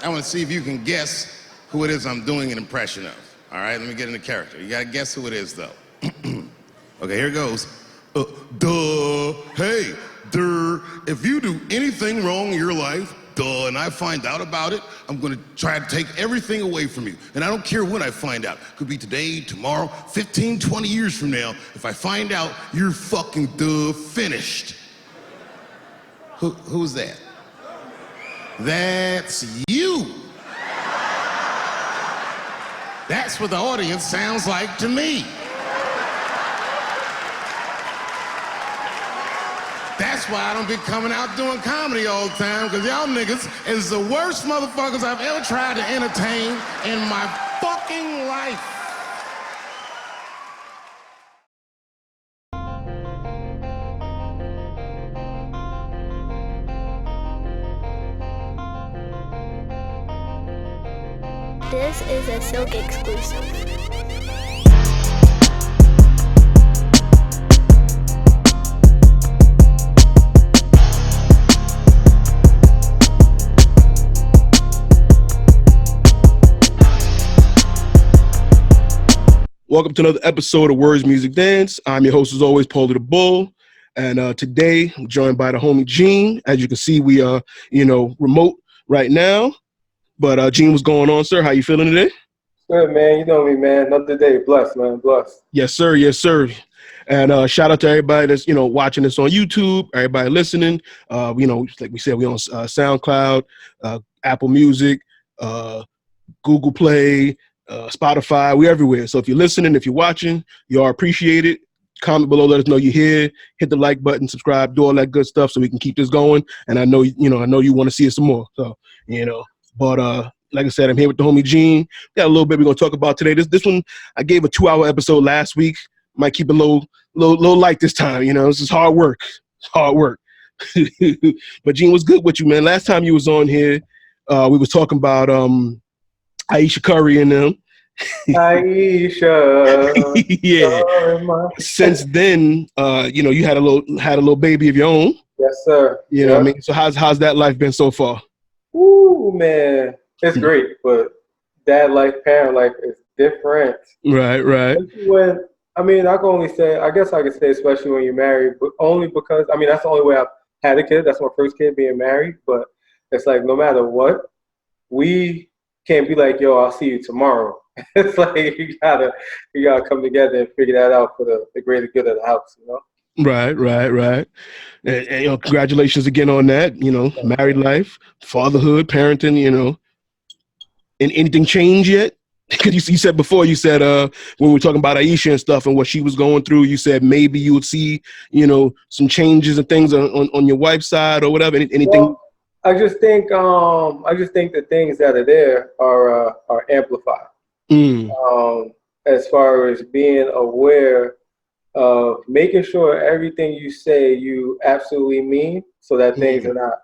I want to see if you can guess who it is I'm doing an impression of. All right, let me get into character. You got to guess who it is, though. Okay, here goes. Hey, if you do anything wrong in your life, and I find out about it, I'm gonna try to take everything away from you. And I don't care when I find out. Could be today, tomorrow, 15, 20 years from now. If I find out, you're fucking finished. Who's that? That's you. That's what the audience sounds like to me. That's why I don't be coming out doing comedy all the time, because y'all niggas is the worst motherfuckers I've ever tried to entertain in my fucking life. This is a Silk exclusive. Welcome to another episode of Words, Music, Dance. I'm your host, as always, Paulie the Bull. And today, I'm joined by the homie Gene. As you can see, we are, remote right now. But Gene, what's going on, sir? How you feeling today? Good, man. You know me, man. Another day. Blessed, man. Blessed. Yes, sir. Yes, sir. And shout out to everybody that's, watching this on YouTube, everybody listening. Like we said, we on SoundCloud, Apple Music, Google Play, Spotify, we're everywhere. So if you're listening, if you're watching, you are appreciated. Comment below, let us know you're here. Hit the like button, subscribe, do all that good stuff so we can keep this going. And I know you want to see us some more. So, but like I said, I'm here with the homie Gene. Got a little bit we're gonna talk about today. This one, I gave a 2-hour episode last week. Might keep it low light this time. This is hard work. It's hard work. But Gene, what's good with you, man? Last time you was on here, we was talking about Aisha Curry and them. Aisha. Yeah. Since then, you had a little baby of your own. Yes, sir. You know what I mean? So how's that life been so far? Ooh, man. It's great, but dad life, parent life is different. Right. I guess I could say especially when you're married, but only because, that's the only way I've had a kid. That's my first kid, being married. But it's like, no matter what, we can't be like, yo, I'll see you tomorrow. It's like you gotta come together and figure that out for the greater good of the house, Right. And congratulations again on that. Married life, fatherhood, parenting. And anything change yet? Because you said before, when we were talking about Aisha and stuff and what she was going through, you said maybe you would see, some changes and things on your wife's side or whatever. Anything? Well, I just think the things that are there are amplified. As far as being aware of making sure everything you say you absolutely mean, so that things are not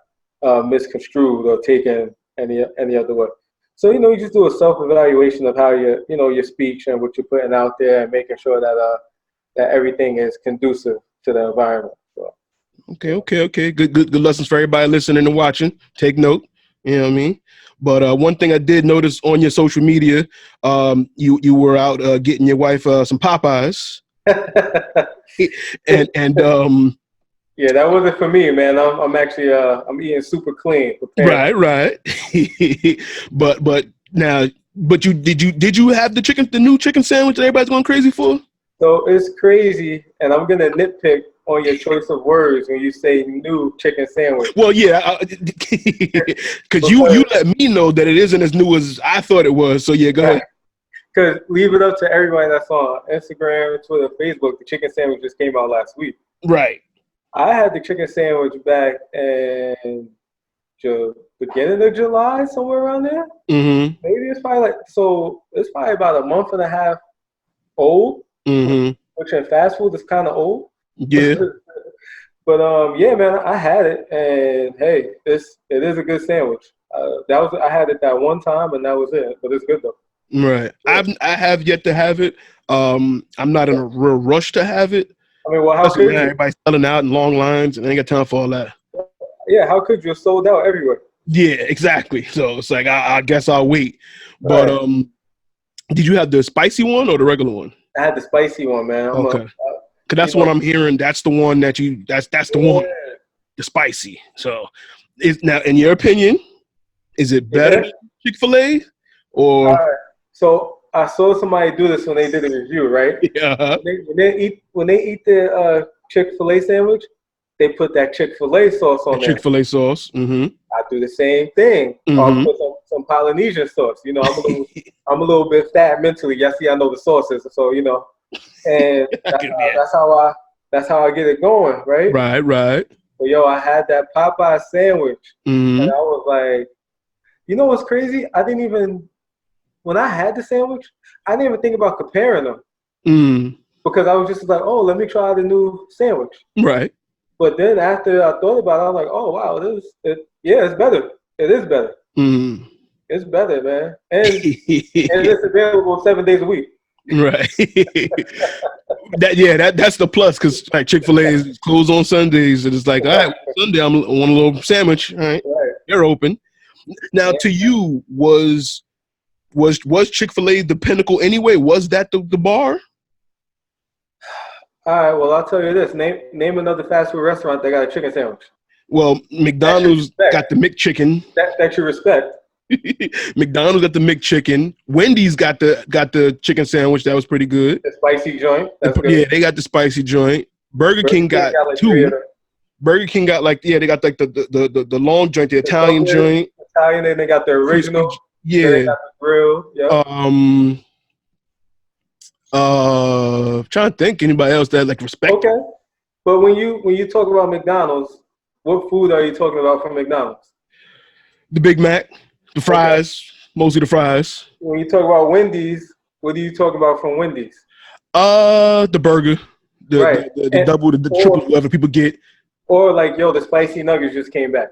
misconstrued or taken any other way. So you just do a self-evaluation of how your speech and what you're putting out there, and making sure that everything is conducive to the environment. So. Okay. Good lessons for everybody listening and watching. Take note. You know what I mean? But one thing I did notice on your social media, you were out getting your wife some Popeyes. and yeah, that wasn't for me, man. I'm actually I'm eating super clean. Right. but did you have the new chicken sandwich that everybody's going crazy for? So it's crazy, and I'm gonna nitpick on your choice of words when you say new chicken sandwich. Well, yeah, because you let me know that it isn't as new as I thought it was. So yeah, go ahead. Because leave it up to everybody that's on Instagram, Twitter, Facebook. The chicken sandwich just came out last week. Right. I had the chicken sandwich back in beginning of July, somewhere around there. Mm-hmm. Maybe it's probably about a month and a half old. Mm-hmm. Which in fast food is kind of old. Yeah. But yeah, man, I had it, and hey, it is a good sandwich. I had it that one time, and that was it. But it's good though. Right. I have yet to have it. I'm not in a real rush to have it. How could you? Everybody's selling out in long lines, and I ain't got time for all that. Yeah, how could you? It's sold out everywhere. Yeah, exactly. So it's like I guess I'll wait. But Right. did you have the spicy one or the regular one? I had the spicy one, man. Okay, because You that's what know, I'm hearing. That's the one that's the one, yeah. the spicy. So is now in your opinion, is it better Yeah. than Chick-fil-A All or right. So I saw somebody do this when they did a review, right? yeah, When they eat the Chick-fil-A sandwich, they put that Chick-fil-A sauce the on there. Chick-fil-A sauce? Mm-hmm. I do the same thing. Or Mm-hmm. put some Polynesian sauce. You know, I'm a little bit fat mentally. Yes, see, I know the sauces, so and Yeah. that's how I get it going, right? Right, right. But yo, I had that Popeye sandwich, and Mm-hmm. I was like, you know what's crazy? When I had the sandwich, I didn't even think about comparing them Mm. because I was just like, oh, let me try the new sandwich. Right. But then after I thought about it, I was like, oh wow, yeah, it's better. It is better. Mm. It's better, man. And it's available 7 days a week. Right. That's the plus because like Chick-fil-A is closed on Sundays and it's like, all right, Sunday I want a little sandwich. All right, Right. they're open. Now Yeah. to you, was Chick-fil-A the pinnacle anyway? Was that the bar? All right. Well, I'll tell you this. Name another fast food restaurant that got a chicken sandwich Well, that you McDonald's respect. got the McChicken. That you respect. McDonald's got the McChicken. Wendy's got the chicken sandwich that was pretty good. The spicy joint. That's good. Yeah, they got the spicy joint. Burger King got like 3 two. of them. Burger King got like they got like the long joint, the Italian Double joint. Italian, then they got the original. Then they Yeah. got the grill. Yeah. Trying to think anybody else that like respect Okay. But when you talk about McDonald's, what food are you talking about from McDonald's? the Big Mac, the fries, mostly the fries. When you talk about Wendy's, what do you talk about from Wendy's? The burger, Right. the double, the triple, whatever people get. Or like, yo, the spicy nuggets just came back.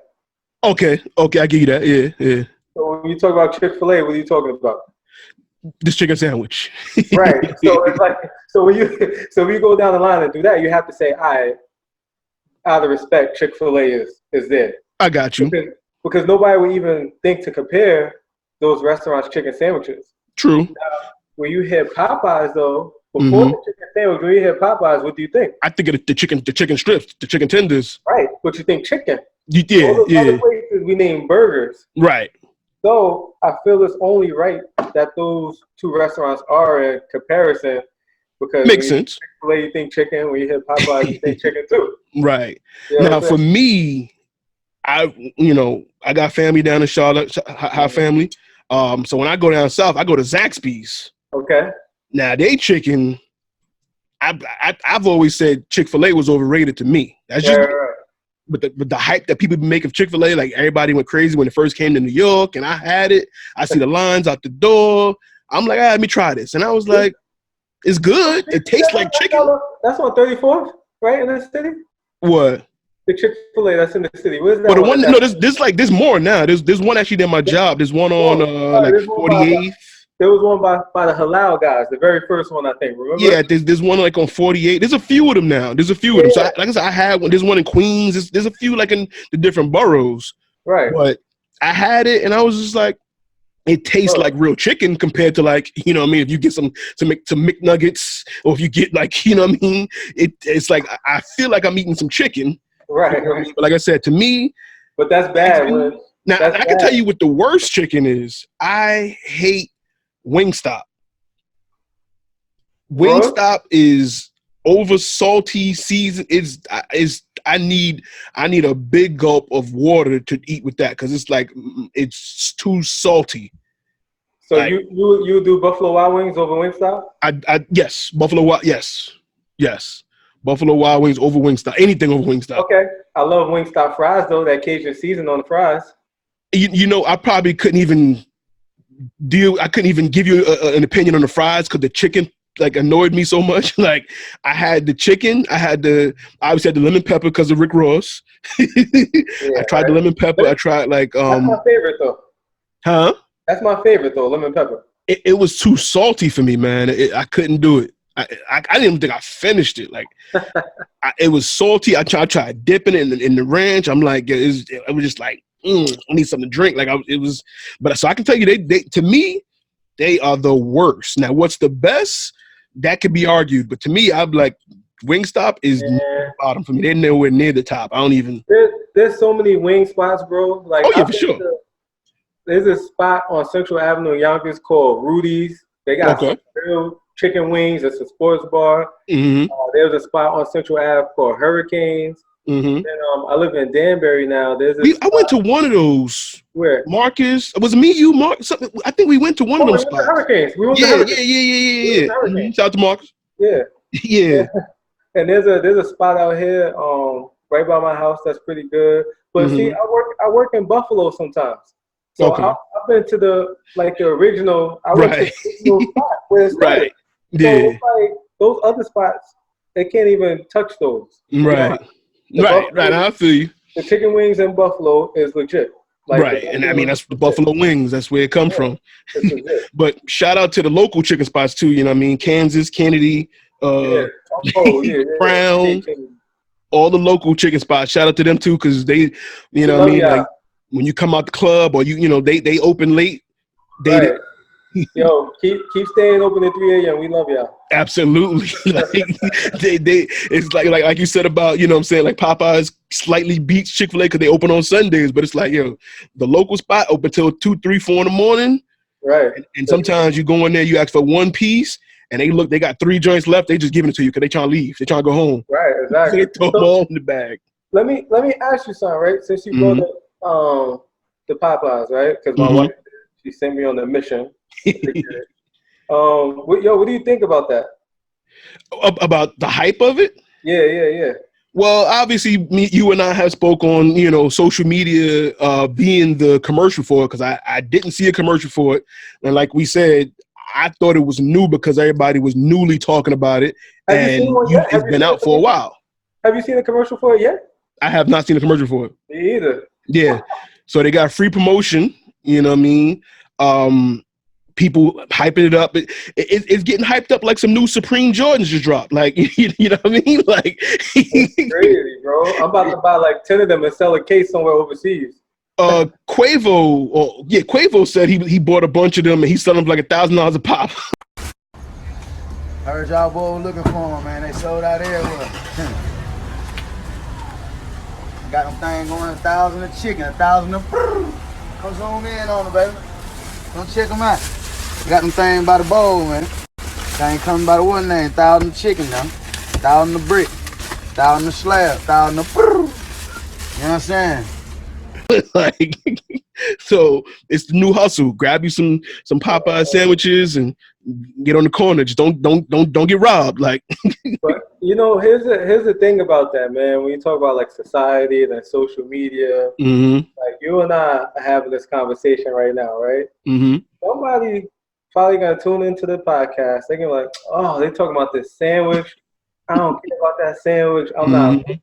Okay, I give you that. Yeah. So when you talk about Chick-fil-A, what are you talking about? This chicken sandwich. Right. So it's like when you go down the line and do that, you have to say, all right, out of respect, Chick-fil-A is there. I got you. Because nobody would even think to compare those restaurants' chicken sandwiches. True. Now, when you hear Popeyes, though, before the chicken sandwich, when you hear Popeyes, what do you think? I think of the chicken strips, the chicken tenders. Right. But you think chicken. Yeah, All those other places we name burgers. Right. So I feel it's only right that those two restaurants are in comparison because Makes sense. Chick-fil-A, you think chicken. When you hear Popeyes, you think chicken too. Right. You know now, for me, I got family down in Charlotte, high family. So when I go down south, I go to Zaxby's. Okay. Now they chicken. I've always said Chick-fil-A was overrated to me. That's just. Right. But the hype that people make of Chick-fil-A, like everybody went crazy when it first came to New York, and I had it. I see the lines out the door. I'm like, let me try this, and I was like, it's good. It tastes like chicken. That's on 34th, right, in the city. What? The Chick-fil-A that's in the city. Where's that? But the one, no, there's more now. There's one actually near my job. There's one on like 48th. There was one by the Halal guys, the very first one, I think. Remember? Yeah, there's one like on 48. There's a few of them now. There's a few of them. So like I said, I had one. There's one in Queens. There's a few like in the different boroughs. Right. But I had it, and I was just like, it tastes like real chicken compared to like, what I mean, if you get some McNuggets, or if you get like, what I mean, it's like I feel like I'm eating some chicken. Right. But like I said, to me, but that's bad. Now I can tell you what the worst chicken is. I hate Wingstop. Wingstop is over salty, seasoned. I need a big gulp of water to eat with that because it's like it's too salty. So like, you do Buffalo Wild Wings over Wingstop? Yes, Buffalo Wild. Yes, Buffalo Wild Wings over Wingstop. Anything over Wingstop. Okay, I love Wingstop fries though. That Cajun season on the fries. I probably couldn't even I couldn't even give you an opinion on the fries because the chicken like annoyed me so much. Like I had the chicken, I obviously had the lemon pepper because of Rick Ross. I tried the lemon pepper. I tried like that's my favorite though. Huh? That's my favorite though, lemon pepper. It was too salty for me, man. I couldn't do it. I didn't even think I finished it. Like it was salty. I tried dipping it in the ranch. I'm like, it was just like I need something to drink. Like so I can tell you, they to me, they are the worst. Now, what's the best? That could be argued, but to me, I'm like, Wingstop is near the bottom for me. They're nowhere near the top. I don't even. There's so many wing spots, bro. Like, oh yeah, for sure. There's a spot on Central Avenue in Yonkers called Rudy's. They got some real chicken wings. It's a sports bar. There's a spot on Central Ave called Hurricanes. And I live in Danbury now. I went to one of those. Where? Marcus. Was me, you, Mark? Something. I think we went to one of those spots. Hurricanes. We went to Hurricanes. Shout out to Marcus. Yeah. Yeah. And there's a spot out here, right by my house that's pretty good. But see, I work in Buffalo sometimes. So I've been to the original. I went to the original spot where it's right. So it's like those other spots, they can't even touch those. Right. Right. I feel you. The chicken wings in Buffalo is legit. Right. And I mean, that's the Buffalo wings. That's where it comes from. But shout out to the local chicken spots too. You know what I mean? Kansas, Kennedy, Brown, all the local chicken spots. Shout out to them too, because they, you know what I mean? Like when you come out the club or they open late. Yo, keep staying open at 3 a.m. We love y'all. Absolutely. It's like you said about, you know what I'm saying, like Popeyes slightly beats Chic-Fil-A because they open on Sundays, but it's like, yo, the local spot open till 2, 3, 4 in the morning. Right. And sometimes you go in there, you ask for one piece, and they got 3 joints left. They just giving it to you because they trying to leave. They trying to go home. Right, exactly. They throw them all in the bag. Let me ask you something, right? Since you brought up the Popeyes, right? Because my wife, she sent me on a mission. What do you think about that? About the hype of it? Yeah. Well, obviously, you and I have spoke on, social media being the commercial for it, because I didn't see a commercial for it. And like we said, I thought it was new because everybody was newly talking about it. It's been out for a while. Have you seen a commercial for it yet? I have not seen a commercial for it. Me either. Yeah. So they got free promotion, you know what I mean? People hyping it up. It's getting hyped up like some new Supreme Jordans just dropped. Like, you know what I mean? Like, it's crazy, bro. I'm about to buy like 10 of them and sell a case somewhere overseas. Quavo said he bought a bunch of them and he's selling them for like $1,000 a pop. I heard y'all boys looking for them, man. They sold out everywhere. Got them things going 1,000 a chicken, 1,000 a come zoom in on them, baby. Come check them out. Got them things by the bowl, man. Thing coming by the one name, 1,000 chicken now. 1,000 a brick, 1,000 a slab, 1,000 a you know what I'm saying? Like, so it's the new hustle. Grab you some Popeye sandwiches and get on the corner. Just don't get robbed. Like, but here's the thing about that, man. When you talk about like society and then social media, like you and I are having this conversation right now, right? Somebody probably gonna tune into the podcast. They're gonna be like, oh, they talking about this sandwich. I don't care about that sandwich. I'm not listening.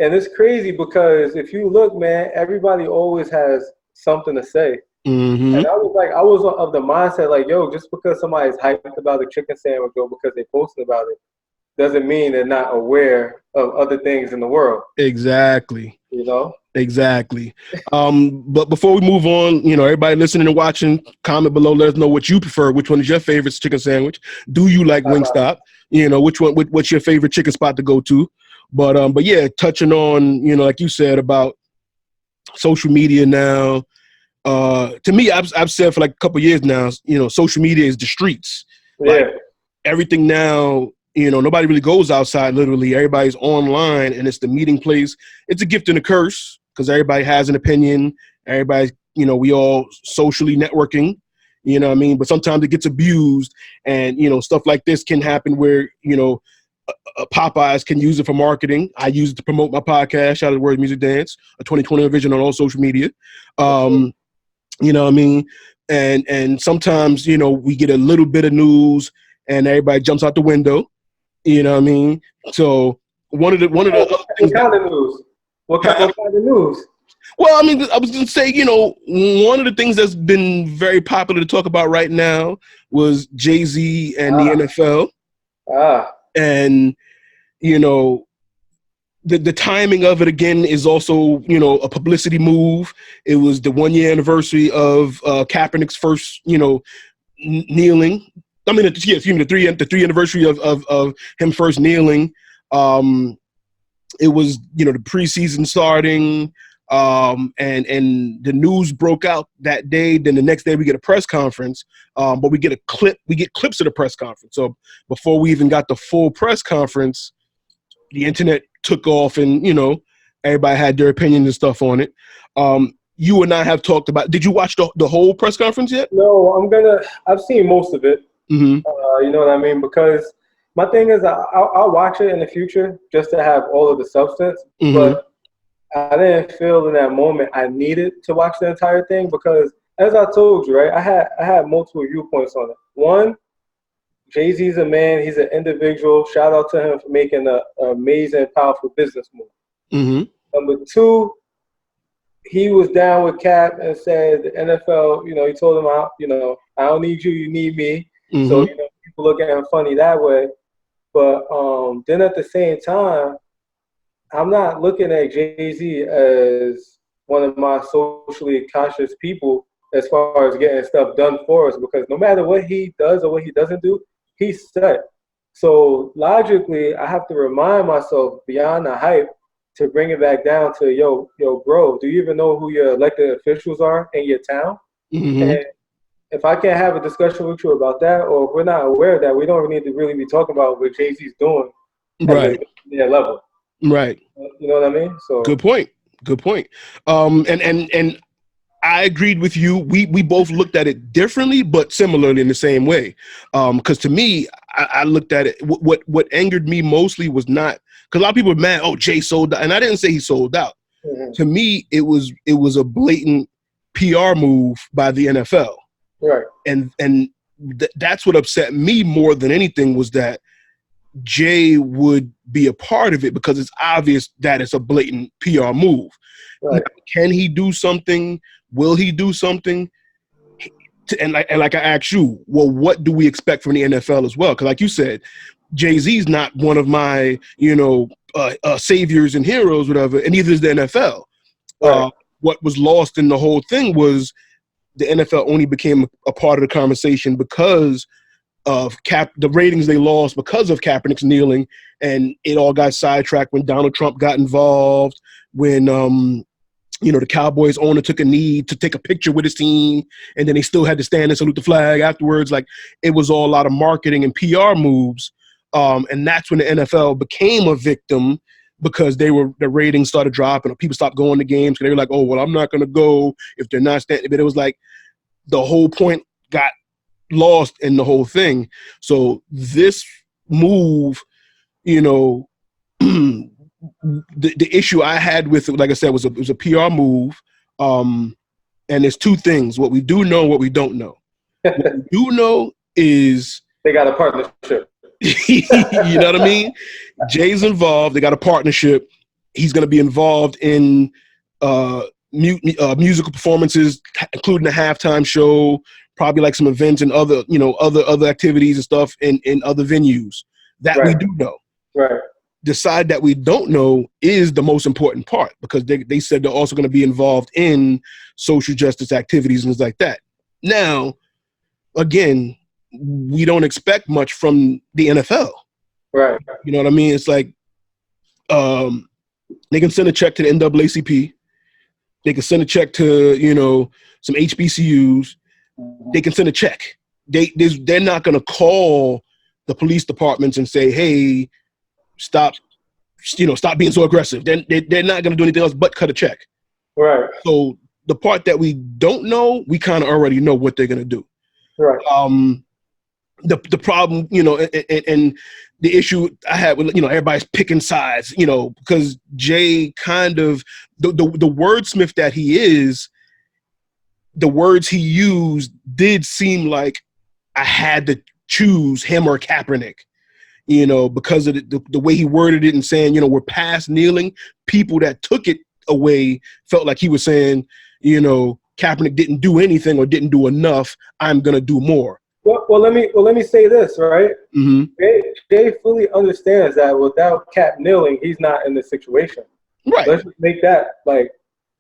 And it's crazy because if you look, man, everybody always has something to say. And I was of the mindset like, yo, just because somebody's hyped about a chicken sandwich or because they posted about it, doesn't mean they're not aware of other things in the world. Exactly. Exactly. But before we move on, everybody listening and watching, comment below. Let us know what you prefer. Which one is your favorite chicken sandwich? Do you like Wingstop? What's your favorite chicken spot to go to? But yeah, touching on, like you said about social media now. To me, I've said for like a couple of years now, social media is the streets. Like, everything now, nobody really goes outside. Literally, everybody's online, and it's the meeting place. It's a gift and a curse because everybody has an opinion. Everybody's, we all socially networking. You know what I mean? But sometimes it gets abused, and stuff like this can happen where Popeyes can use it for marketing. I use it to promote my podcast, Shout Out the Word Music Dance, a 2020 vision on all social media. You know what I mean? And sometimes, we get a little bit of news and everybody jumps out the window. You know what I mean? So one of the what kind of news? What kind of news? Well, I mean, I was going to say, one of the things that's been very popular to talk about right now was Jay-Z and the NFL. And, the timing of it again is also, you know, a publicity move. It was the 1 year anniversary of Kaepernick's first, you know, kneeling. I mean, the three anniversary of him first kneeling. It was, you know, the preseason starting, and the news broke out that day. Then the next day we get a press conference, but we get clips of the press conference. So before we even got the full press conference, the internet took off, and, you know, everybody had their opinions and stuff on it. You and I have talked about. Did you watch the whole press conference yet? No, I've seen most of it. Mm-hmm. You know what I mean? Because my thing is, I'll watch it in the future just to have all of the substance. Mm-hmm. But I didn't feel in that moment I needed to watch the entire thing because, as I told you, right, I had multiple viewpoints on it. One, Jay-Z's a man. He's an individual. Shout out to him for making an amazing, powerful business move. Mm-hmm. Number two, he was down with Cap and said the NFL, you know, he told him, I don't need you, you need me. Mm-hmm. So, you know, people look at him funny that way. But then at the same time, I'm not looking at Jay-Z as one of my socially conscious people as far as getting stuff done for us, because no matter what he does or what he doesn't do, he's set. So logically, I have to remind myself beyond the hype to bring it back down to, yo, bro, do you even know who your elected officials are in your town? Mm-hmm. And if I can't have a discussion with you about that, or if we're not aware of that, we don't need to really be talking about what Jay-Z's doing Right. at their level. Right. You know what I mean? So good point. And I agreed with you. We both looked at it differently, but similarly in the same way. Because to me, I looked at it. What angered me mostly was not because a lot of people are mad. Oh, Jay sold out, and I didn't say he sold out. Mm-hmm. To me, it was a blatant PR move by the NFL. Right. And that's what upset me more than anything was that Jay would be a part of it because it's obvious that it's a blatant PR move. Right. Now, can he do something? Will he do something? And like I asked you, well, what do we expect from the NFL as well? Because like you said, Jay-Z's not one of my, you know, saviors and heroes, whatever, and neither is the NFL. Right. What was lost in the whole thing was the NFL only became a part of the conversation because of the ratings they lost because of Kaepernick's kneeling, and it all got sidetracked when Donald Trump got involved, when you know, the Cowboys owner took a knee to take a picture with his team, and then they still had to stand and salute the flag afterwards. Like, it was all a lot of marketing and PR moves, and that's when the NFL became a victim because the ratings started dropping, people stopped going to games because they were like, oh, well, I'm not going to go if they're not standing. But it was like the whole point got lost in the whole thing. So this move, you know, the issue I had with it, like I said, was a PR move. And there's two things: what we do know, what we don't know. What we do know is they got a partnership. You know what I mean? Jay's involved. They got a partnership. He's going to be involved in musical performances, including a halftime show, probably like some events and other activities and stuff in other venues. That Right. we do know. Right. The side that we don't know is the most important part because they said they're also going to be involved in social justice activities and things like that. Now, again, we don't expect much from the NFL. Right. You know what I mean? It's like they can send a check to the NAACP. They can send a check to, you know, some HBCUs. They can send a check. They're not going to call the police departments and say, hey, stop being so aggressive. They're not going to do anything else but cut a check. Right. So the part that we don't know, we kind of already know what they're going to do. Right. The problem, you know, and the issue I had with, you know, everybody's picking sides, you know, because Jay kind of, the wordsmith that he is, the words he used did seem like I had to choose him or Kaepernick, you know, because of the way he worded it and saying, you know, we're past kneeling. People that took it away felt like he was saying, you know, Kaepernick didn't do anything or didn't do enough. I'm going to do more. Well, let me say this, right? Mm-hmm. Jay fully understands that without Cap kneeling, he's not in this situation. Right. Let's just make that like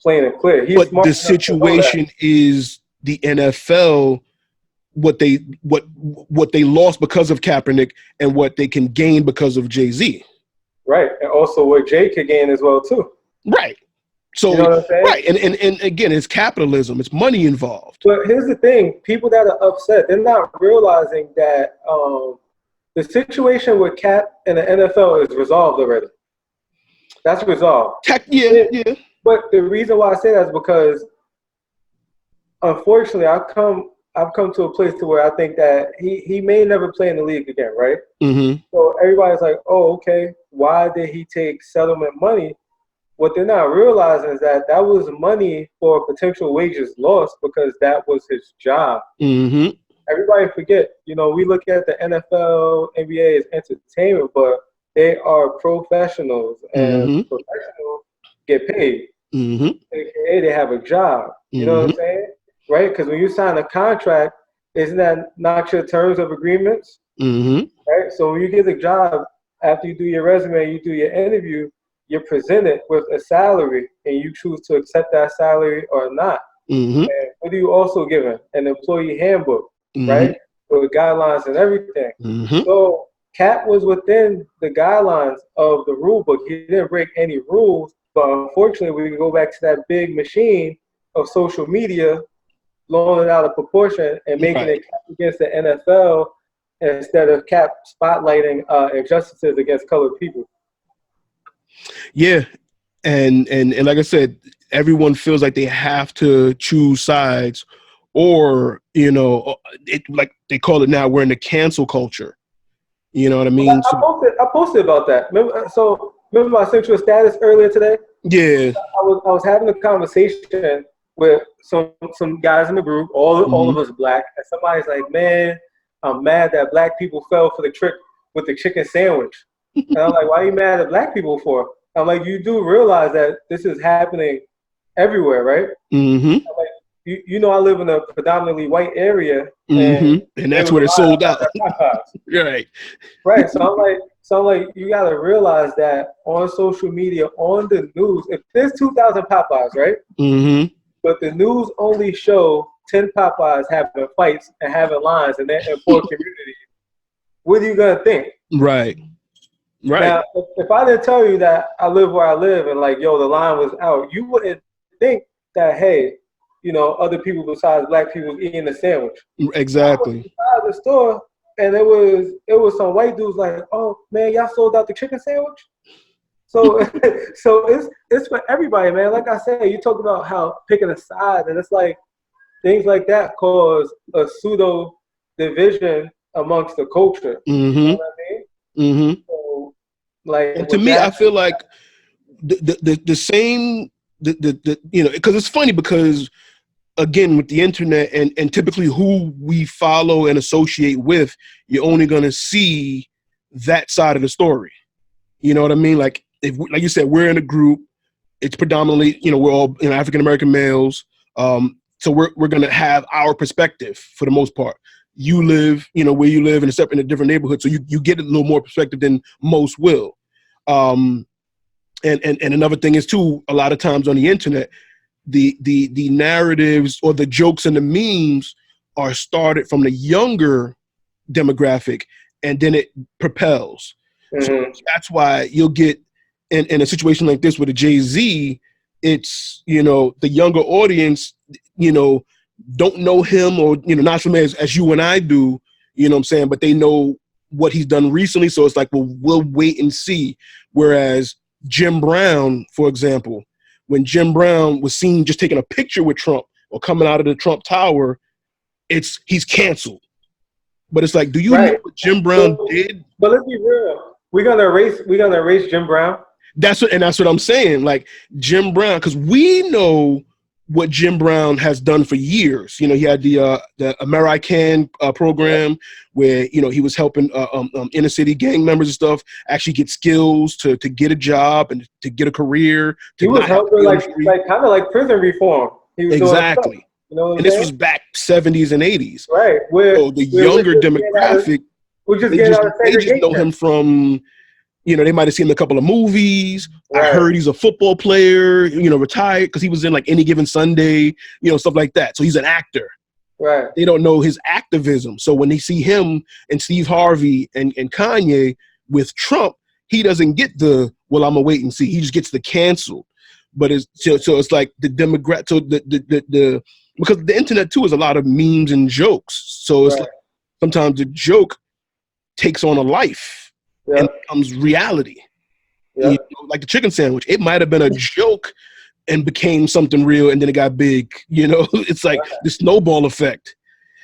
plain and clear. He's But smart the enough to know situation is the NFL, what they lost because of Kaepernick and what they can gain because of Jay-Z. Right, and also what Jay could gain as well too. Right. So you know what I'm saying? right, and again, it's capitalism. It's money involved. But here's the thing: people that are upset, they're not realizing that the situation with Cap and the NFL is resolved already. That's resolved. Yeah. But the reason why I say that is because, unfortunately, I've come to a place to where I think that he may never play in the league again, right? Mm-hmm. So everybody's like, oh, okay, why did he take settlement money? What they're not realizing is that was money for potential wages lost because that was his job. Mm-hmm. Everybody forget, we look at the NFL, NBA as entertainment, but they are professionals, and professionals get paid. Mm-hmm. AKA, they have a job. You know what I'm saying? Right? Because when you sign a contract, isn't that not your terms of agreements? Mm-hmm. Right? So when you get a job, after you do your resume, you do your interview, you're presented with a salary, and you choose to accept that salary or not. Mm-hmm. And what are you also given? An employee handbook, right? With guidelines and everything. Mm-hmm. So Cap was within the guidelines of the rule book. He didn't break any rules, but unfortunately, we can go back to that big machine of social media, blowing it out of proportion and making it Cap against the NFL instead of Cap spotlighting injustices against colored people. Yeah, and like I said, everyone feels like they have to choose sides, or like they call it now, we're in the cancel culture. You know what I mean? I posted about that. Remember I sent you a status earlier today? Yeah. I was having a conversation with some guys in the group, all of us black, and somebody's like, man, I'm mad that black people fell for the trick with the chicken sandwich. And I'm like, why are you mad at black people for? I'm like, you do realize that this is happening everywhere, right? Mm-hmm. I'm like, I live in a predominantly white area, and that's where it's sold out. Right. Right. So I'm like, you gotta realize that on social media, on the news, if there's 2,000 Popeyes, right? Mm-hmm. But the news only show 10 Popeyes having fights and having lines in poor communities, what are you gonna think? Right. Now, if I didn't tell you that I live where I live and like, the line was out, you wouldn't think that, hey, other people besides black people eating a sandwich. Exactly. I was inside the store, and it was some white dudes like, oh man, y'all sold out the chicken sandwich. So it's for everybody, man. Like I said, you talk about how picking a side, and it's like things like that cause a pseudo division amongst the culture. Mm-hmm. You know what I mean? Mm-hmm. So, and to me, I feel like the same, because it's funny because, again, with the internet and typically who we follow and associate with, you're only going to see that side of the story. You know what I mean? Like, like you said, we're in a group. It's predominantly, we're all African-American males. So we're going to have our perspective for the most part. You live, where you live in a different neighborhood. So you get a little more perspective than most will. And another thing is too, a lot of times on the internet, the narratives or the jokes and the memes are started from the younger demographic, and then it propels. So that's why you'll get in a situation like this with a Jay-Z, it's, the younger audience, don't know him or, not as familiar as you and I do, you know what I'm saying? But they know what he's done recently. So it's like, well, we'll wait and see. Whereas Jim Brown, for example, when Jim Brown was seen just taking a picture with Trump or coming out of the Trump Tower, he's canceled. But it's like, do you know what Jim Brown did? But let's be real. We're gonna erase Jim Brown. That's what I'm saying. Like Jim Brown, because we know what Jim Brown has done for years. He had the American program where he was helping inner city gang members and stuff actually get skills to get a job and to get a career. He was helping like kind of like prison reform. He was exactly. You know what I'm And this saying? was back 70s and 80s. Right. So the younger demographic, we're just they getting out of just know segregation. him from, you know, they might have seen him in a couple of movies. Right. I heard he's a football player, you know, retired because he was in like Any Given Sunday, you know, stuff like that. So he's an actor. Right. They don't know his activism. So when they see him and Steve Harvey and Kanye with Trump, he doesn't get the, well, I'm gonna wait and see. He just gets the canceled. But it's so it's like the demographic. So the because the internet too is a lot of memes and jokes. So it's like sometimes the joke takes on a life and becomes reality. You know, like the chicken sandwich, it might have been a joke and became something real, and then it got big. You know, it's like the snowball effect.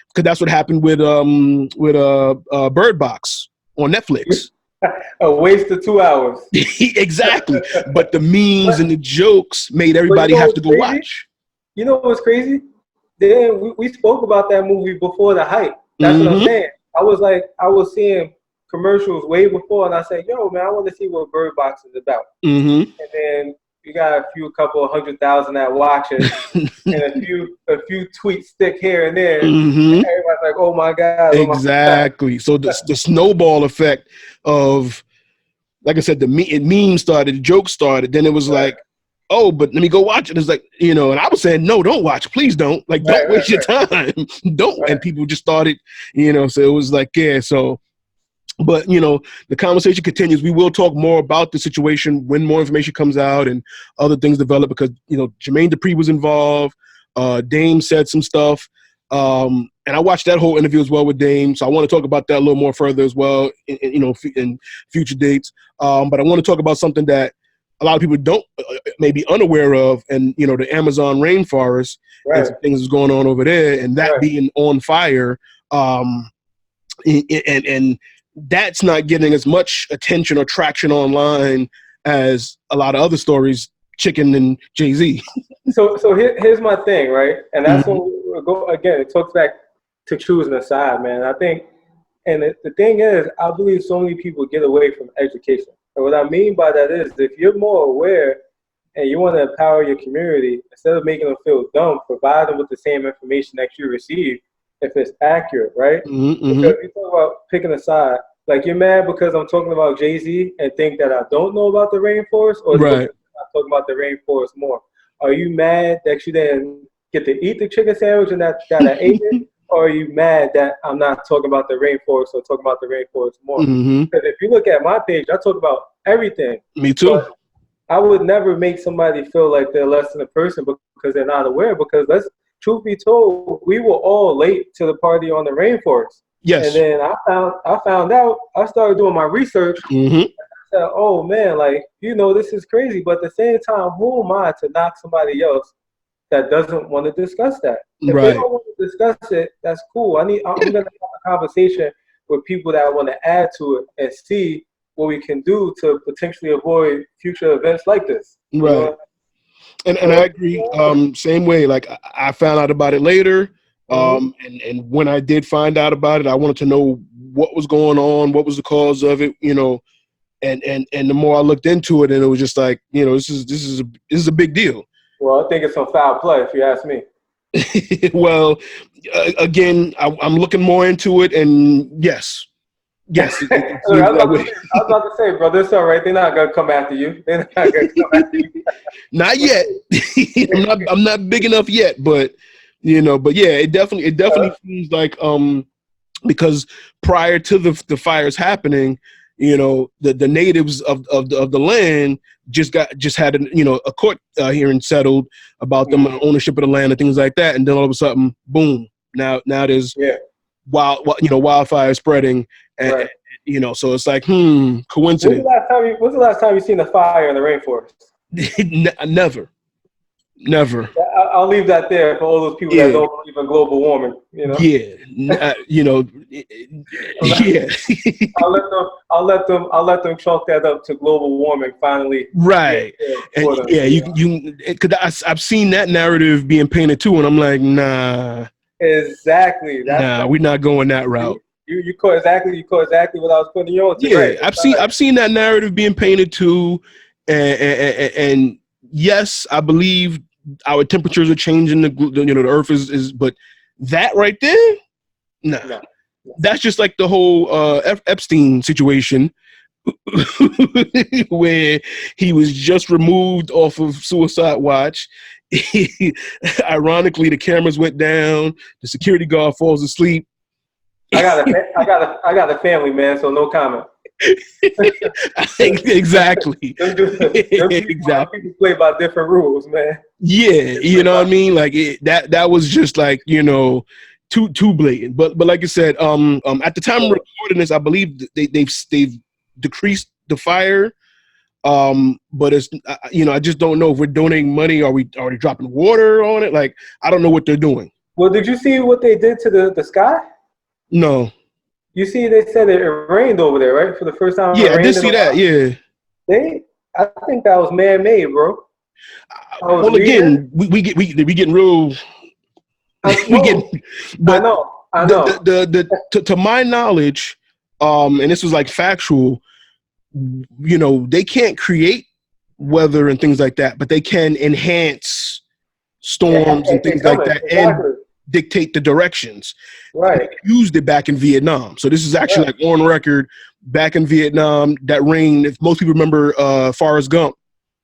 Because that's what happened with Bird Box on Netflix. A waste of 2 hours. Exactly. But the memes and the jokes made everybody have to go watch. You know what's crazy? Then we spoke about that movie before the hype. That's what I'm saying. I was seeing commercials way before, and I said, yo, man, I want to see what Bird Box is about. And then you got a couple of 100,000 that watch it, and a few tweets stick here and there. And everybody's like, "Oh my god!" Exactly. So the snowball effect of, like I said, the meme started, the joke started. Then it was like, "Oh, but let me go watch it." It's like, you know, and I was saying, "No, don't watch. Please don't. Like, don't waste your time. Don't." And people just started, you know. So it was like, yeah. So. But, you know, the conversation continues. We will talk more about the situation when more information comes out and other things develop because, you know, Jermaine Dupri was involved. Dame said some stuff. And I watched that whole interview as well with Dame. So I want to talk about that a little more further as well, in future dates. But I want to talk about something that a lot of people don't may be unaware of. And, you know, the Amazon rainforest and some things is going on over there and that being on fire. And that's not getting as much attention or traction online as a lot of other stories, Chicken and Jay-Z. So here's my thing, right? And that's when we go again. It talks back to choosing a side, man. I think, and the thing is, I believe so many people get away from education. And what I mean by that is, if you're more aware and you want to empower your community, instead of making them feel dumb, provide them with the same information that you receive, if it's accurate, right? Because you talk about picking a side, like you're mad because I'm talking about Jay-Z and think that I don't know about the rainforest, or I'm talking about the rainforest more. Are you mad that you didn't get to eat the chicken sandwich and that I ate it? Or are you mad that I'm not talking about the rainforest or talking about the rainforest more? Because if you look at my page, I talk about everything. Me too. But I would never make somebody feel like they're less than a person because they're not aware. Because truth be told, we were all late to the party on the rainforest. Yes. And then I found out, I started doing my research. I said, oh man, like, you know, this is crazy. But at the same time, who am I to knock somebody else that doesn't want to discuss that? If they don't want to discuss it, that's cool. I'm going to have a conversation with people that want to add to it and see what we can do to potentially avoid future events like this. Right. You know? And I agree. Same way. Like I found out about it later. And when I did find out about it, I wanted to know what was going on, what was the cause of it, you know, and the more I looked into it, and it was just like, you know, this is a big deal. Well, I think it's some foul play, if you ask me. Well, again, I'm looking more into it, and yes. I was about to say, brother, it's all right. They're not gonna come after you. They're not gonna come after you. Not yet. I'm not big enough yet, but you know, but yeah, it definitely seems like because prior to the fires happening, you know, the natives of the land just had a court hearing settled about them ownership of the land and things like that, and then all of a sudden, boom! Now there's wildfire spreading, and you know, so it's like coincidence. When's the last time you seen a fire in the rainforest? Never. I'll leave that there for all those people that don't believe in global warming. You know. I'll let them chalk that up to global warming finally. Right. Because I've seen that narrative being painted too, and I'm like, nah. Exactly. We're not going that route. You caught exactly what I was putting you on to. Yeah, I've seen that narrative being painted too, and yes, I believe our temperatures are changing. The Earth is, but that right there, nah. No. That's just like the whole Epstein situation, where he was just removed off of suicide watch. Ironically, the cameras went down. The security guard falls asleep. I got a family, man. So no comment. Exactly. Exactly. People play by different rules, man. Yeah, you know what I mean. Like that was just like too blatant. But like I said, at the time of recording this, I believe they've decreased the fire. But it's I just don't know if we're donating money. Are we dropping water on it? Like I don't know what they're doing. Well, did you see what they did to the sky? No. You see, they said it rained over there, right? For the first time. Yeah, I did see that. Yeah. I think that was man-made, bro. Well, again, we getting real. I know. To my knowledge, and this was like factual. They can't create weather and things like that, but they can enhance storms and things like that, and dictate the directions. Right. They used it back in Vietnam. So this is actually like on record. Back in Vietnam, that rain, if most people remember Forrest Gump,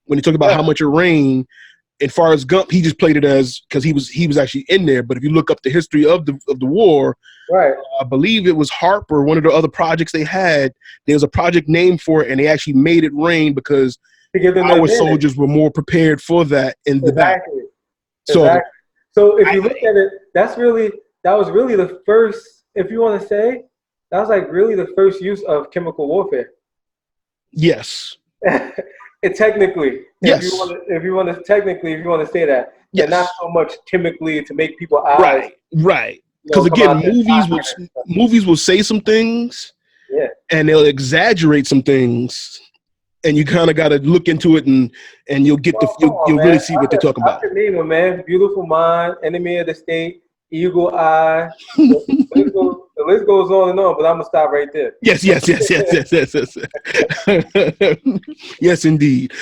when he talked about how much it rained, in Forrest Gump, he just played it as, because he was actually in there. But if you look up the history of the war, right, I believe it was HARP or one of the other projects they had. There was a project named for it, and they actually made it rain because our soldiers were more prepared for that in the back. So if you look at it, that was really the first, if you want to say, that was like really the first use of chemical warfare. Yes. Technically, yes. If you want to say that, yes. And not so much chemically to make people eyes. Right. Because again, movies will say some things, and they'll exaggerate some things, and you kind of got to look into it, and you'll get you'll really see what they're talking about. I can name them, man. Beautiful Mind, Enemy of the State, Eagle Eye. The list goes on and on, but I'm gonna stop right there. Yes. Yes, indeed.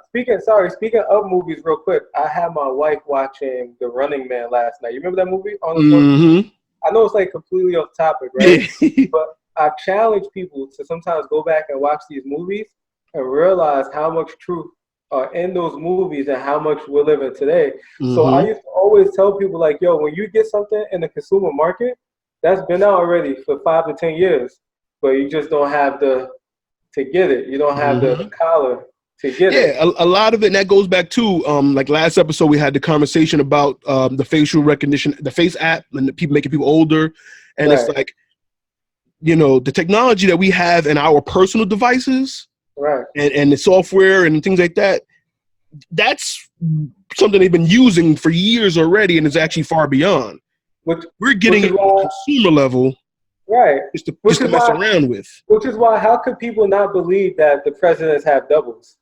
Speaking of movies, real quick, I had my wife watching The Running Man last night. You remember that movie? I know it's like completely off topic, right? But I challenge people to sometimes go back and watch these movies and realize how much truth are in those movies and how much we're living today. So I used to always tell people, like, yo, when you get something in the consumer market, that's been out already for 5 to 10 years, but you just don't have to get it. You don't have the collar to get it. Yeah, a lot of it, and that goes back to, like last episode, we had the conversation about the facial recognition, the face app, and the people making people older. And it's like, the technology that we have in our personal devices, and the software and things like that, that's something they've been using for years already, and it's actually far beyond. We're getting it on a consumer level, just to mess around with. Which is why, how could people not believe that the presidents have doubles?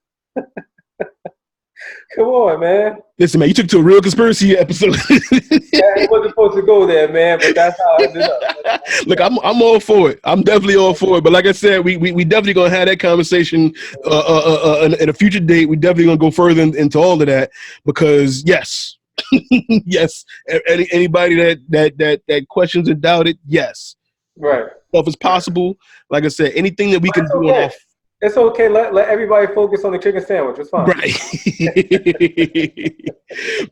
Come on, man. Listen, man, you took it to a real conspiracy episode. It wasn't supposed to go there, man, but that's how it ended up. Look, I'm all for it. I'm definitely all for it. But like I said, we definitely gonna have that conversation in a future date. We definitely gonna go further into all of that, because yes. Yes. Anybody that questions or doubt it, yes. Right. Stuff is possible. Like I said, anything that we can do on off. It's okay. Let everybody focus on the chicken sandwich. It's fine. Right.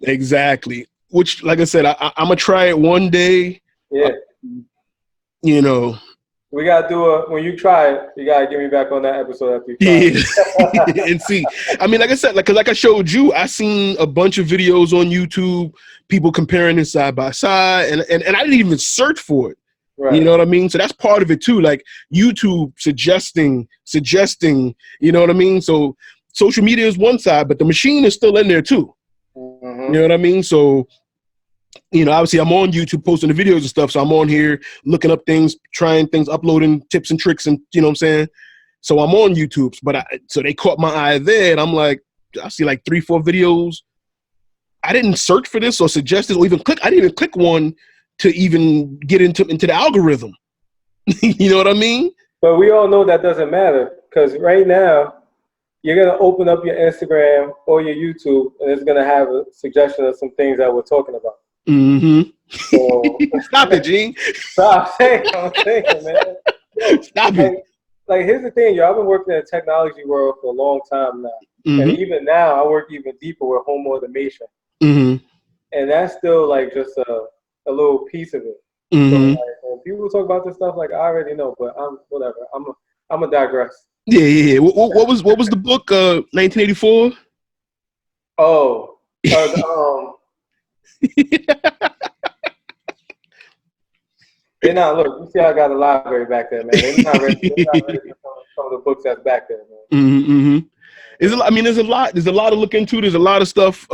Exactly. Which, like I said, I'm gonna try it one day. Yeah. We gotta do when you try it, you gotta get me back on that episode after you try it. And see, I mean, like I said, like I showed you, I seen a bunch of videos on YouTube, people comparing it side by side, and I didn't even search for it. Right. You know what I mean? So that's part of it too. Like YouTube suggesting, you know what I mean? So social media is one side, but the machine is still in there too. You know what I mean? So, obviously I'm on YouTube posting the videos and stuff. So I'm on here looking up things, trying things, uploading tips and tricks, and you know what I'm saying? So I'm on YouTube, but so they caught my eye there, and I'm like, I see like 3-4 videos. I didn't search for this or suggest it or even click. I didn't even click one to even get into the algorithm. You know what I mean? But we all know that doesn't matter, because right now you're gonna open up your Instagram or your YouTube, and it's gonna have a suggestion of some things that we're talking about. Mm-hmm. So Stop it, Gene. I'm saying, man. Yo, Stop it. Like, here's the thing, yo. I've been working in the technology world for a long time now, and even now, I work even deeper with home automation, and that's still like just a little piece of it. So like, when people talk about this stuff, like I already know, but I'm whatever. I'm a digress. Yeah. What was the book? 1984. Oh, they're not. Look, you see, I got a library back there, man. They're not ready. They're not ready for some of the books that's back there, man. There's a lot. There's a lot to look into. There's a lot of stuff.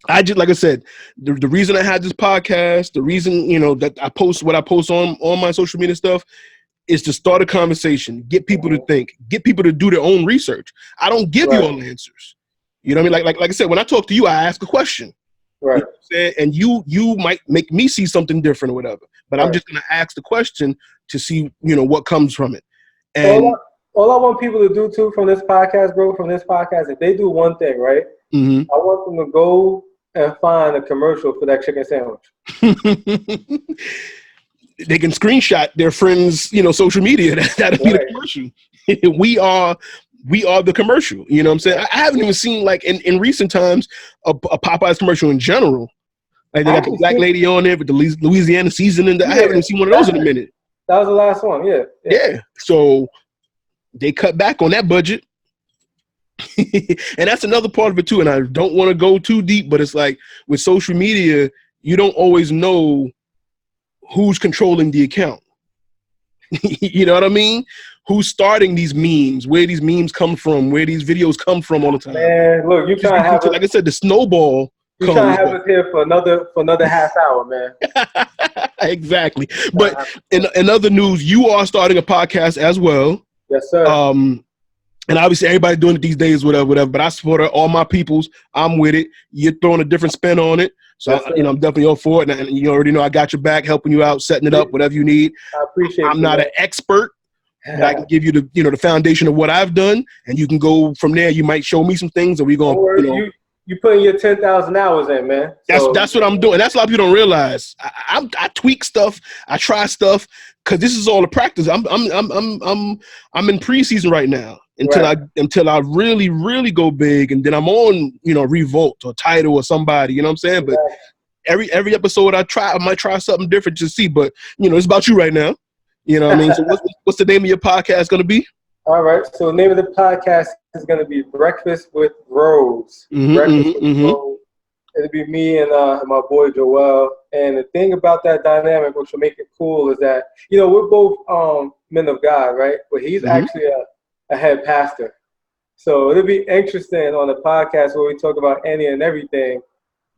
I just, like I said, the reason I had this podcast, the reason, that I post what I post on my social media stuff is to start a conversation, get people to think, get people to do their own research. I don't give you all the answers. You know what I mean? Like I said, when I talk to you, I ask a question. Right. You know what I'm saying? And you might make me see something different or whatever. But I'm just going to ask the question to see, what comes from it. And all I want people to do too from this podcast, if they do one thing, right? I want them to go and find a commercial for that chicken sandwich. They can screenshot their friends, social media. That'll be the commercial. We are the commercial. You know what I'm saying? I haven't even seen, like, in recent times, a Popeyes commercial in general. Like, they got the black lady on there with the Louisiana seasoning. I haven't even seen one of those in a minute. That was the last one, yeah. So they cut back on that budget. And that's another part of it too. And I don't want to go too deep, but it's like with social media, you don't always know who's controlling the account. You know what I mean? Who's starting these memes, where these memes come from, where these videos come from all the time. Man, look, you trying to have like I said, the snowball. You trying to have us here for another half hour, man. Exactly. But in other news, you are starting a podcast as well. Yes, sir. And obviously everybody doing it these days, whatever. But I support all my peoples. I'm with it. You're throwing a different spin on it. So, yes, I'm definitely all for it. And you already know I got your back, helping you out, setting it up, whatever you need. I appreciate it. I'm not an expert, but I can give you the foundation of what I've done. And you can go from there. You might show me some things, or we going to, You putting your 10,000 hours in, man. That's what I'm doing. That's a lot of people don't realize. I tweak stuff. I try stuff because this is all a practice. I'm in preseason right now until I really, really go big, and then I'm on Revolt or Tidal or somebody. You know what I'm saying? But every episode I might try something different to see. But it's about you right now. You know what I mean? So what's the name of your podcast going to be? All right. So the name of the podcast is going to be Breakfast with Rose. Breakfast with Rose. It'll be me and my boy Joel. And the thing about that dynamic, which will make it cool, is that we're both men of God, right? But he's actually a head pastor. So it'll be interesting on the podcast where we talk about any and everything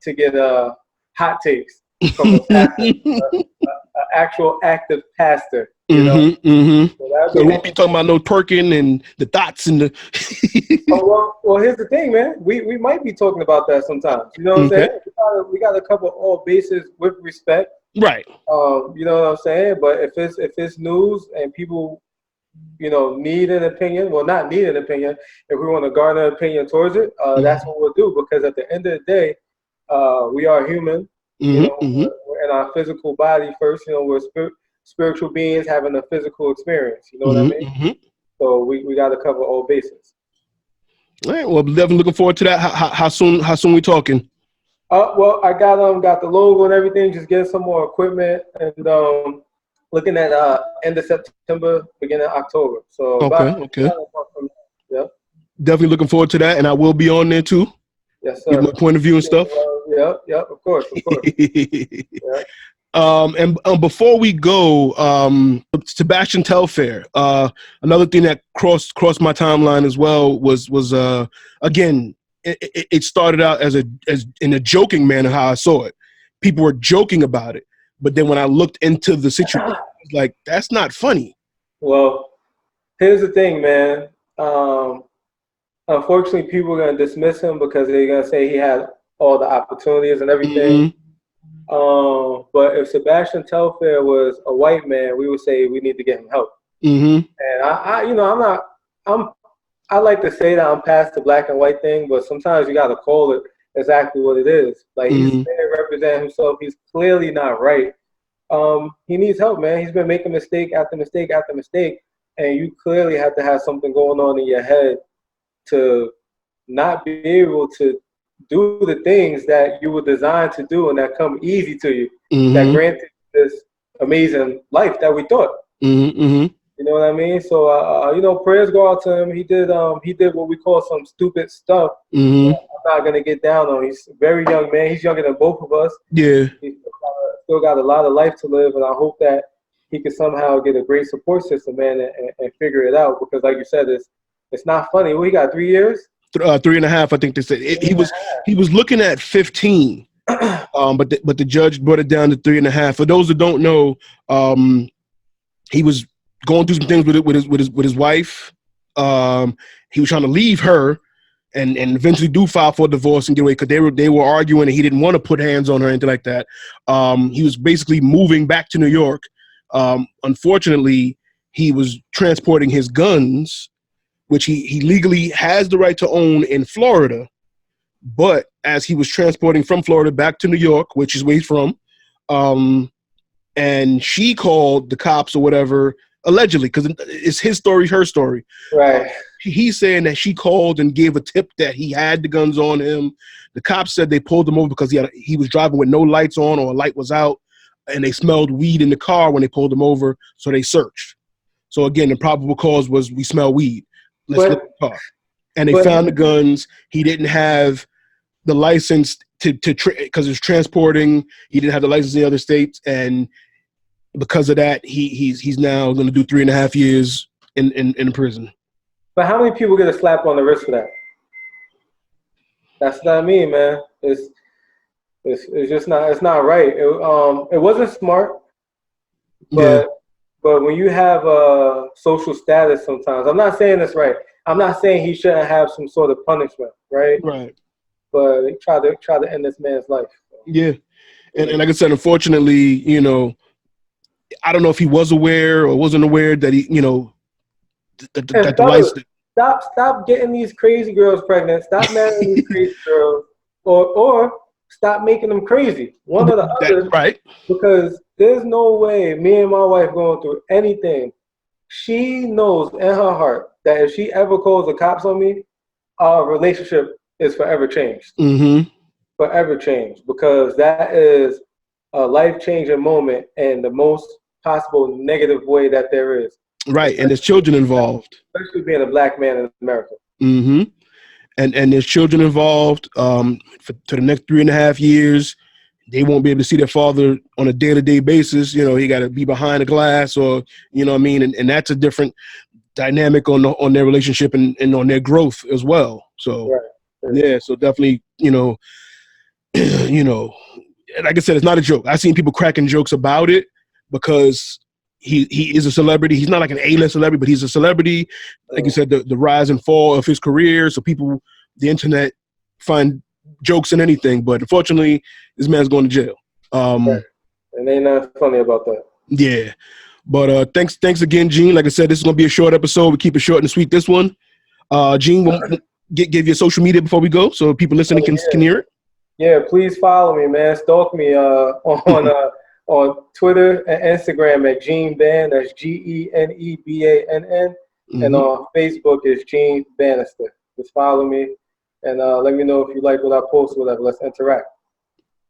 to get hot takes from a pastor, an actual active pastor. So we won't be talking about no twerking and the thoughts and the. well, here's the thing, man. We might be talking about that sometimes. You know what I'm saying? We got to cover all bases with respect. Right. You know what I'm saying? But if it's news and people, need an opinion, well, not need an opinion. If we want to garner an opinion towards it, that's what we'll do. Because at the end of the day, we are human. We're in our physical body first. We're spiritual beings having a physical experience. You know what I mean? So we got to cover all bases. All right. Well, definitely looking forward to that. How soon we talking? Well, I got the logo and everything. Just getting some more equipment and looking at end of September, beginning of October. So okay. Yeah. Definitely looking forward to that, and I will be on there too. Yes, sir. Give my point of view and stuff. Yeah, of course. Yeah. And before we go, Sebastian Telfair, another thing that crossed my timeline as well was again, it started out as in a joking manner how I saw it. People were joking about it, but then when I looked into the situation, I was like, that's not funny. Well, here's the thing, man. Unfortunately, people are gonna dismiss him because they're gonna say he had all the opportunities and everything. But if Sebastian Telfair was a white man, we would say we need to get him help. And I'm I like to say that I'm past the black and white thing, but sometimes you got to call it exactly what it is. Like, he's there to represent himself. He's clearly not right. He needs help, man. He's been making mistake after mistake after mistake, and you clearly have to have something going on in your head to not be able to do the things that you were designed to do and that come easy to you, that granted this amazing life that we thought. You know what I mean? So, you know, prayers go out to him. He did what we call some stupid stuff. I'm not gonna get down on. He's a very young man. He's younger than both of us. Yeah. He's still got a lot of life to live, and I hope that he can somehow get a great support system, man, and figure it out. Because, like you said, it's not funny. Well, he got 3 years. 3.5, I think they said. He was looking at 15, but the judge brought it down to 3.5. For those that don't know, he was going through some things with his wife. He was trying to leave her, and eventually do file for a divorce and get away because they were arguing and he didn't want to put hands on her or anything like that. He was basically moving back to New York. Unfortunately, he was transporting his guns, which he legally has the right to own in Florida. But as he was transporting from Florida back to New York, which is where he's from, and she called the cops or whatever, allegedly, because it's his story, her story. Right. He's saying that she called and gave a tip that he had the guns on him. The cops said they pulled him over because he was driving with no lights on or a light was out, and they smelled weed in the car when they pulled him over, so they searched. So again, the probable cause was we smell weed. Let's look at the car. And they found the guns. He didn't have the license because he was transporting. He didn't have the license in the other states, and because of that, he's now going to do 3.5 years in prison. But how many people get a slap on the wrist for that? That's what I mean, man. It's just not. It's not right. It wasn't smart, but when you have a social status, sometimes I'm not saying it's right. I'm not saying he shouldn't have some sort of punishment, right? Right. But they try to end this man's life. Yeah, and like I said, unfortunately, you know, I don't know if he was aware or wasn't aware that he, you know, that the license. Stop getting these crazy girls pregnant. Stop marrying these crazy girls, or stop making them crazy. One or the other. Right. Because there's no way me and my wife going through anything. She knows in her heart that if she ever calls the cops on me, our relationship is forever changed. Forever changed, because that is a life-changing moment in the most possible negative way that there is. Right, and there's children involved. Especially being a black man in America. And there's children involved. To the next 3.5 years, they won't be able to see their father on a day-to-day basis. You know, he got to be behind a glass, or you know what I mean. And that's a different dynamic on their relationship and on their growth as well. So yeah, so definitely, you know, like I said, it's not a joke. I've seen people cracking jokes about it because he is a celebrity. He's not like an A-list celebrity, but he's a celebrity. Like you said, the rise and fall of his career. So people, the internet, find jokes in anything. But unfortunately, this man's going to jail. And ain't nothing funny about that. Yeah. But thanks again, Gene. Like I said, this is going to be a short episode. We keep it short and sweet, this one. Gene, we'll give your social media before we go so people listening can hear it. Yeah, please follow me, man. Stalk me on Twitter and Instagram at Gene Ban. That's GENEBANN. And on Facebook is Gene Bannister. Just follow me and let me know if you like what I post or whatever. Let's interact.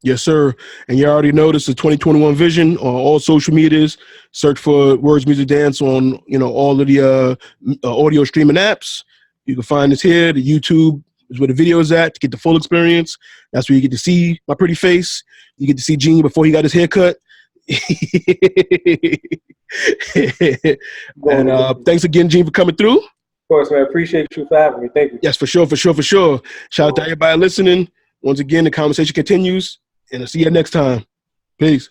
Yes, sir. And you already know this is 2021 Vision on all social medias. Search for Words Music Dance on all of the audio streaming apps. You can find us here. The YouTube is where the video is at to get the full experience. That's where you get to see my pretty face. You get to see Gene before he got his haircut. And thanks again, Gene, for coming through. Of course, man. Appreciate you for having me. Thank you. Yes, for sure. Shout out to everybody listening. Once again, the conversation continues, and I'll see you next time. Peace.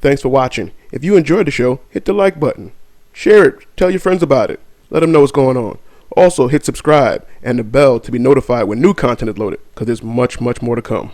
Thanks for watching. If you enjoyed the show, hit the like button. Share it. Tell your friends about it. Let them know what's going on. Also, hit subscribe and the bell to be notified when new content is loaded, because there's much, much more to come.